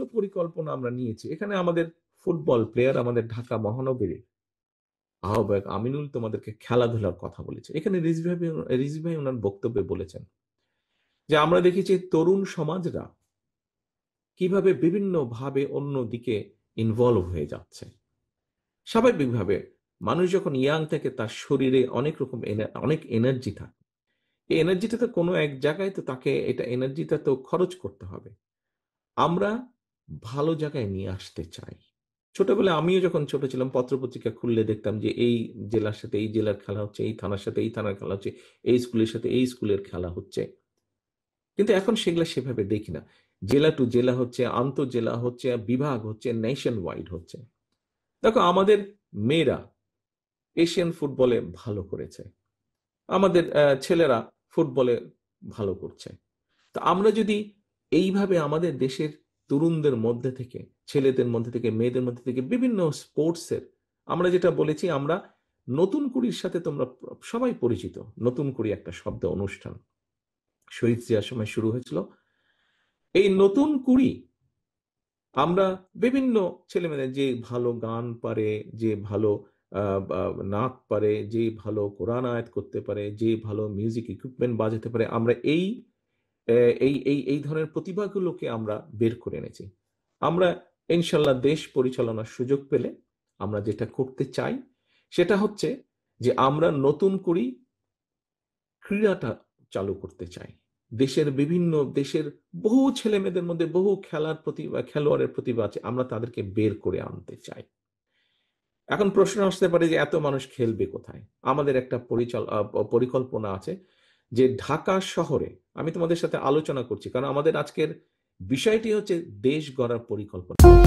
অনেকগুলো পরিকল্পনা আমরা নিয়েছি। এখানে আমাদের ফুটবল প্লেয়ার, আমাদের ঢাকা মহানগরীর আহ্বায়ক আমিনুল তোমাদেরকে খেলাধুলার কথা বলেছে। এখানে রিজভী ভাই ওনার বক্তব্যে বলেছেন যে আমরা দেখেছি তরুণ সমাজরা কিভাবে বিভিন্নভাবে অন্যদিকে ইনভলভ হয়ে যাচ্ছে। স্বাভাবিকভাবে মানুষ যখন ইয়াং থাকে তার শরীরে অনেক রকম অনেক এনার্জি থাকে। এই এনার্জিটা তো কোনো এক জায়গায় তো তাকে এটা এনার্জিটা তো খরচ করতে হবে। আমরা ভালো জায়গায় নিয়ে আসতে চাই। ছোটবেলায় আমিও যখন ছোট ছিলাম পত্র-পত্রিকা খুললে দেখতাম যে এই জেলার সাথে এই জেলার খেলা হচ্ছে, এই থানার সাথে এই থানার খেলা হচ্ছে, এই স্কুলের সাথে এই স্কুলের খেলা হচ্ছে। কিন্তু এখন সেগুলা সেভাবে দেখি না। জেলা টু জেলা হচ্ছে, আন্তঃজেলা হচ্ছে, বিভাগ হচ্ছে, নেশন ওয়াইড হচ্ছে। দেখো আমাদের মেয়েরা এশিয়ান ফুটবলে ভালো করেছে। আমাদের ছেলেরা ফুটবলে ভালো করছে। তো আমরা যদি এইভাবে আমাদের দেশের তরুণদের মধ্যে থেকে, ছেলেদের মধ্যে থেকে, মেয়েদের মধ্যে থেকে বিভিন্ন স্পোর্টসের আমরা যেটা বলেছি আমরা নতুন কুড়ির সাথে তোমরা সবাই পরিচিত। নতুন কুড়ি একটা শব্দ অনুষ্ঠান। শহীদ জিয়ার সময় শুরু হয়েছিল। এই নতুন কুড়ি আমরা বিভিন্ন ছেলেমেয়েদের যে ভালো গান পারে, যে ভালো নাচ পারে, যে ভালো কোরআন আয়াত করতে পারে, যে ভালো মিউজিক ইকুইপমেন্ট বাজাতে পারে, আমরা এই ধরনের প্রতিভাগুলোকে আমরা বের করে এনেছি। আমরা ইনশাল্লাহ দেশ পরিচালনার সুযোগ পেলে আমরা যেটা করতে চাই সেটা হচ্ছে যে আমরা নতুন করি ক্রীড়াটা চালু করতে চাই। দেশের বহু ছেলেমেয়েদের মধ্যে বহু খেলার প্রতিভা, খেলোয়াড়ের প্রতিভা আছে। আমরা তাদেরকে বের করে আনতে চাই। এখন প্রশ্ন আসতে পারে যে এত মানুষ খেলবে কোথায়? আমাদের একটা পরিকল্পনা আছে যে ঢাকা শহরে আমি তোমাদের সাথে আলোচনা করছি। কারণ আমাদের আজকের বিষয়টি হচ্ছে দেশ গড়ার পরিকল্পনা।